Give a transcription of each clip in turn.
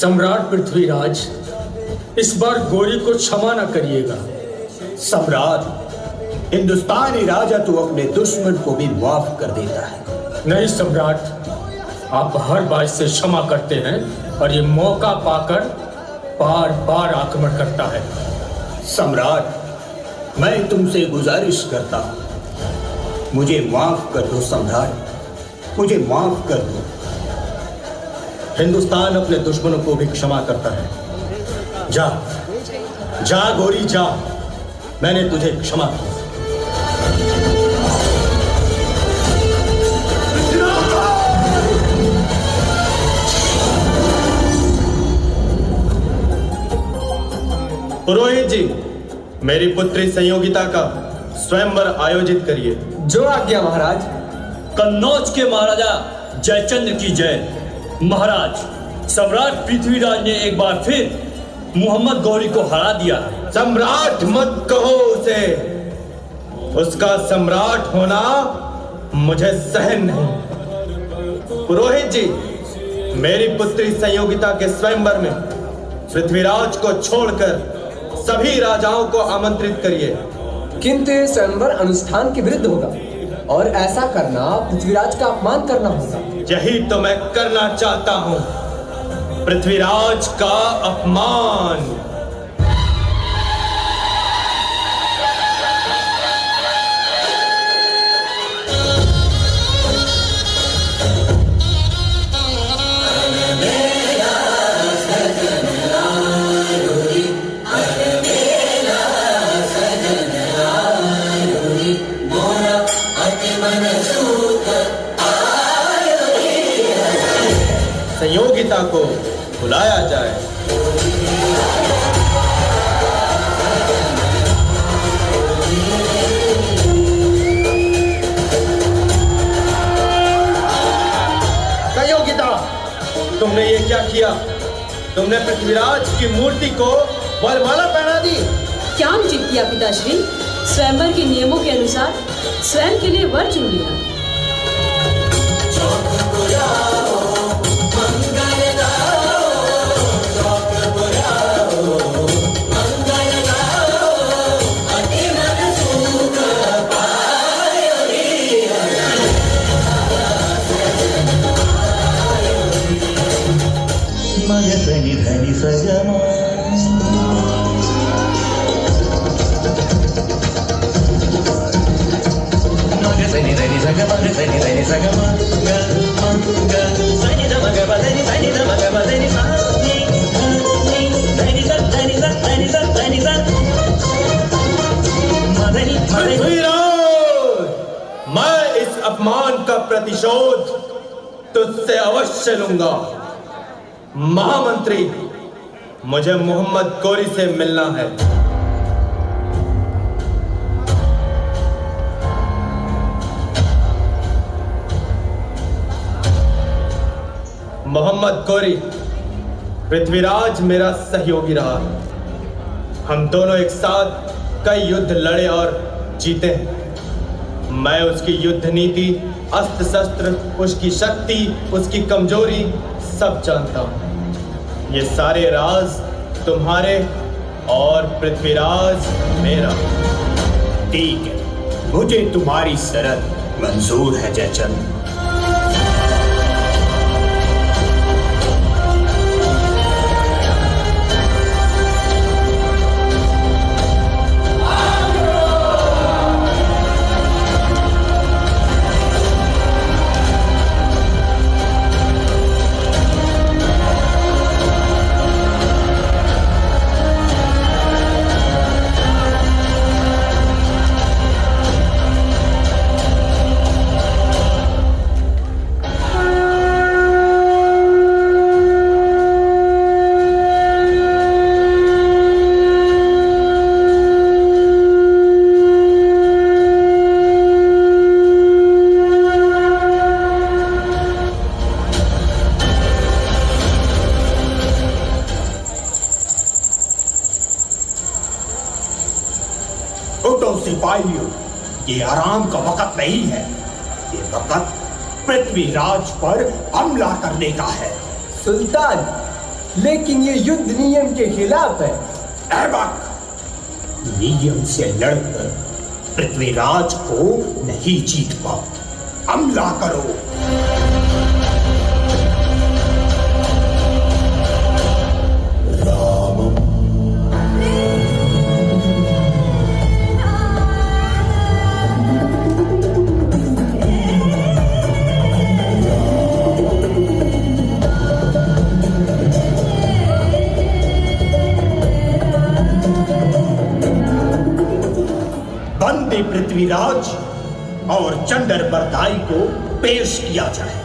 सम्राट पृथ्वीराज, इस बार गौरी को क्षमा न करिएगा। सम्राट, हिंदुस्तानी राजा तो अपने दुश्मन को भी माफ कर देता है। नहीं सम्राट, आप हर बात से क्षमा करते हैं और ये मौका पाकर बार बार आक्रमण करता है। सम्राट, मैं तुमसे गुजारिश करता हूं, मुझे माफ कर दो सम्राट, मुझे माफ कर दो। हिंदुस्तान अपने दुश्मनों को भी क्षमा करता है। जा जा गौरी जा, मैंने तुझे क्षमा किया। पुरोहित जी, मेरी पुत्री संयोगिता का स्वयंवर आयोजित करिए। जो आज्ञा महाराज। कन्नौज के महाराजा जयचंद्र की जय। महाराज, सम्राट पृथ्वीराज ने एक बार फिर मोहम्मद गौरी को हरा दिया है। सम्राट मत कहो उसे, उसका सम्राट होना मुझे सहन नहीं। पुरोहित जी, मेरी पुत्री संयोगिता के स्वयंवर में पृथ्वीराज को छोड़कर सभी राजाओं को आमंत्रित करिए। किंतु ये स्वयंवर अनुष्ठान के विरुद्ध होगा और ऐसा करना पृथ्वीराज का अपमान करना होगा। यही तो मैं करना चाहता हूं, पृथ्वीराज का अपमान। संयोगिता को बुलाया जाए। संयोगिता, तुमने ये क्या किया? तुमने पृथ्वीराज की मूर्ति को वरमाला पहना दी। क्या उचित किया पिताश्री? स्वयंवर के नियमों के अनुसार स्वयं के लिए वर चुन लिया। धनी धनी सजमा धनी धनी सगमा धनी धनी सगमा धनी धमग धनी धनी धमग धनी धनी धनी धनी धनी मदनी पृथ्वीराज, मैं इस अपमान का प्रतिशोध तुझसे अवश्य लूंगा। महामंत्री, मुझे मोहम्मद गौरी से मिलना है। मोहम्मद गौरी, पृथ्वीराज मेरा सहयोगी रहा। हम दोनों एक साथ कई युद्ध लड़े और जीते हैं। मैं उसकी युद्ध नीति, अस्त्र शस्त्र, उसकी शक्ति, उसकी कमजोरी सब जानता हूं। ये सारे राज तुम्हारे और पृथ्वीराज मेरा। ठीक है, मुझे तुम्हारी शर्त मंजूर है जयचंद। सिपाहियों, ये आराम का वक्त नहीं है। ये वक्त पृथ्वीराज पर हमला करने का है। सुल्तान, लेकिन ये युद्ध नियम के खिलाफ है। ऐबक, नियम से लड़कर पृथ्वीराज को नहीं जीत पाओ। हमला करो। बंदे पृथ्वीराज और चंडर बरदाई को पेश किया जाए,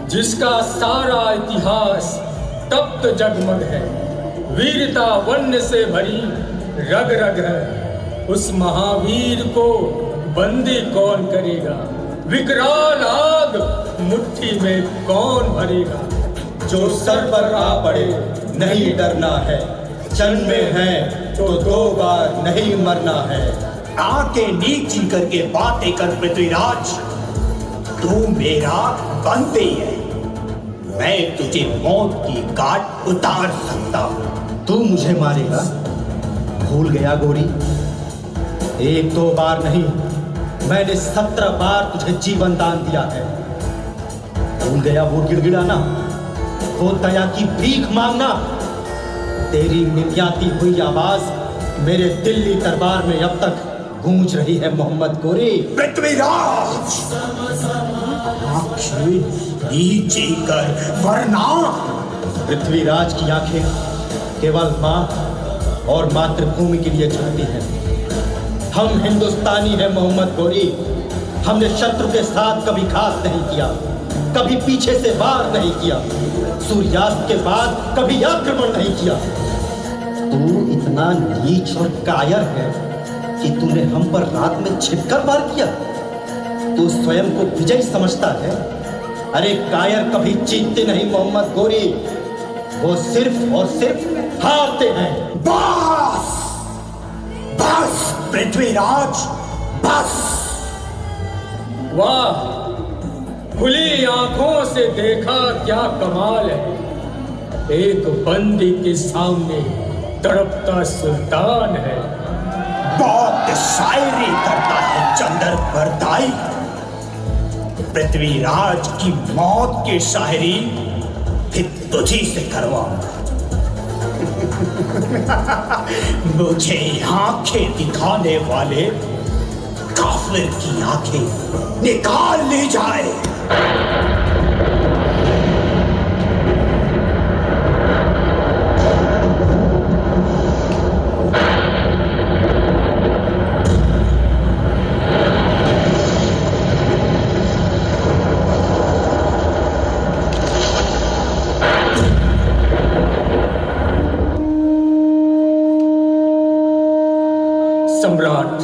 जिसका सारा इतिहास तप्त जगमग है, वीरता वन्य से भरी रग रग है। उस महावीर को बंदी कौन करेगा, विकराल आग मुट्ठी में कौन भरेगा। जो सर पर आ पड़े नहीं डरना है, जन्मे हैं तो 2 बार नहीं मरना है। आके नीची करके बातें कर पृथ्वीराज, तू मेरा बंदी है, मैं तुझे मौत की काट उतार सकता हूं। तू मुझे मारेगा? भूल गया गोरी, 1-2 बार नहीं, मैंने 17 बार तुझे जीवन दान दिया है। भूल गया वो गिड़गिड़ाना, वो दया की भीख मांगना। तेरी मिन्याती हुई आवाज मेरे दिल्ली दरबार में अब तक गूंज रही है मोहम्मद गोरी। पृथ्वीराज, आंखें नीचे कर वरना। पृथ्वीराज की आंखें केवल मां और मातृभूमि के लिए झुकती हैं। हम हिंदुस्तानी हैं मोहम्मद गोरी, हमने शत्रु के साथ कभी घात नहीं किया, कभी पीछे से वार नहीं किया, सूर्यास्त के बाद कभी आक्रमण नहीं किया। तू इतना नीच और कायर है कि तूने हम पर रात में छिपकर वार किया। तू स्वयं को विजयी समझता है। अरे कायर कभी जीतते नहीं मोहम्मद गोरी, वो सिर्फ और सिर्फ हारते हैं। बस बस पृथ्वीराज, बस। वाह, खुली आंखों से देखा क्या कमाल है। एक बंदी के सामने तड़पता सुल्तान है। बहुत शायरी करता है चंदर बरदाई। पृथ्वीराज की मौत की शायरी फिर तुझी से करवाऊंगा। मुझे आंखें दिखाने वाले काफिर की आंखें निकाल ली जाए। सम्राट,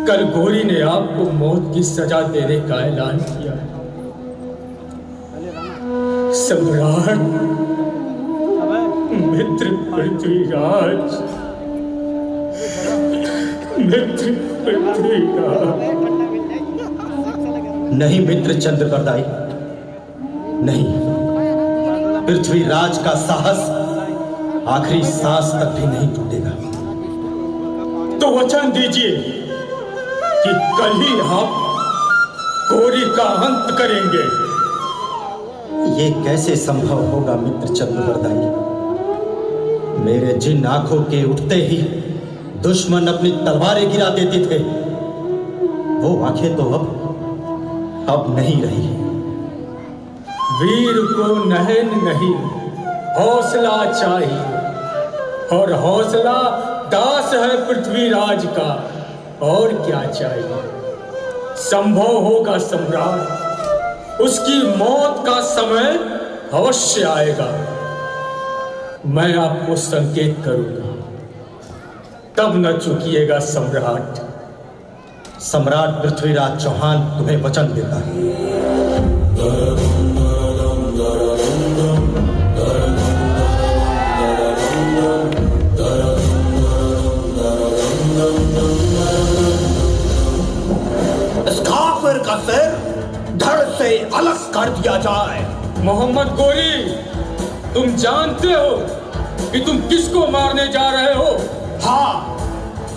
कल गोरी ने आपको मौत की सजा देने का ऐलान किया है। सम्राट, मित्र पृथ्वीराज, मित्र पृथ्वीराज। नहीं मित्र चंद्रबरदाई, नहीं। पृथ्वीराज का साहस आखिरी सांस तक भी नहीं टूटेगा। तो वचन दीजिए कि कल ही आप गोरी का अंत करेंगे। ये कैसे संभव होगा मित्र चंद्रबरदाई? मेरे जिन आंखों के उठते ही दुश्मन अपनी तलवारें गिरा देते थे, वो आंखें तो अब नहीं रही। वीर को नहन नहीं, हौसला चाहिए, और हौसला दास है पृथ्वीराज का। और क्या चाहिए? संभव होगा सम्राट, उसकी मौत का समय अवश्य आएगा। मैं आपको संकेत करूंगा, तब न चूकिएगा सम्राट। सम्राट पृथ्वीराज चौहान तुम्हें वचन देता है। इस काफिर का सिर धड़ से अलग कर दिया जाए। मोहम्मद गोरी, तुम जानते हो कि तुम किसको मारने जा रहे हो? हाँ,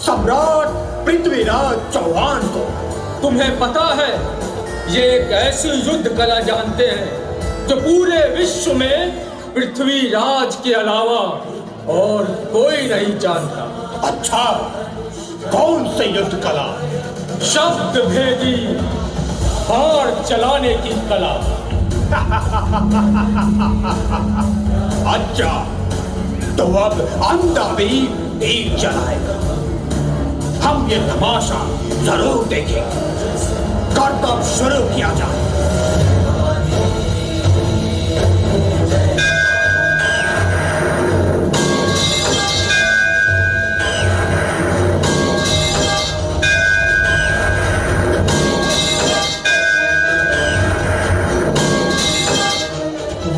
सम्राट पृथ्वीराज चौहान को। तुम्हें पता है, ये एक ऐसी युद्ध कला जानते हैं जो पूरे विश्व में पृथ्वीराज के अलावा और कोई नहीं जानता। अच्छा, कौन से युद्ध कला? शब्द भेदी हार चलाने की कला। अच्छा, तो अब अंधा भी तीर चलाएगा। हम ये तमाशा जरूर देखेंगे। करतब शुरू किया जाए।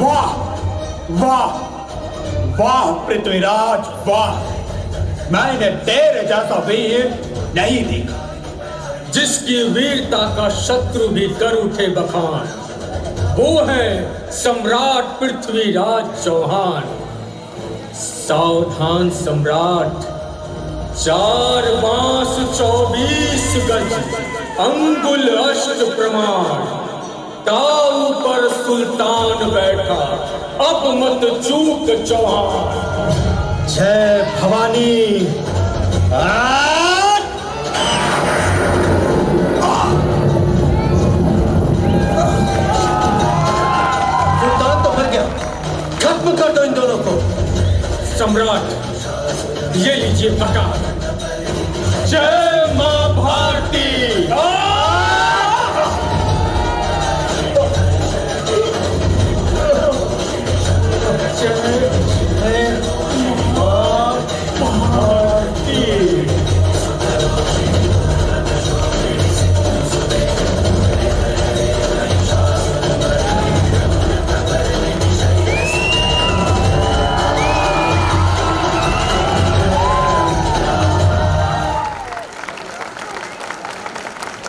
वाह वाह वाह पृथ्वीराज वाह! मैंने तेरे जैसा वीर नहीं देखा। जिसकी वीरता का शत्रु भी कर उठे बखान, वो है सम्राट पृथ्वीराज चौहान। सावधान सम्राट, 4 बांस 24 गज, अंगुल अष्ट प्रमाण, ताऊ पर सुल्तान बैठा, अब मत चूक चौहान। जय भवानी। सुल्तान तो मर गया, खत्म कर दो इन दोनों को। सम्राट, ये लीजिए कटार। जय मां भारती।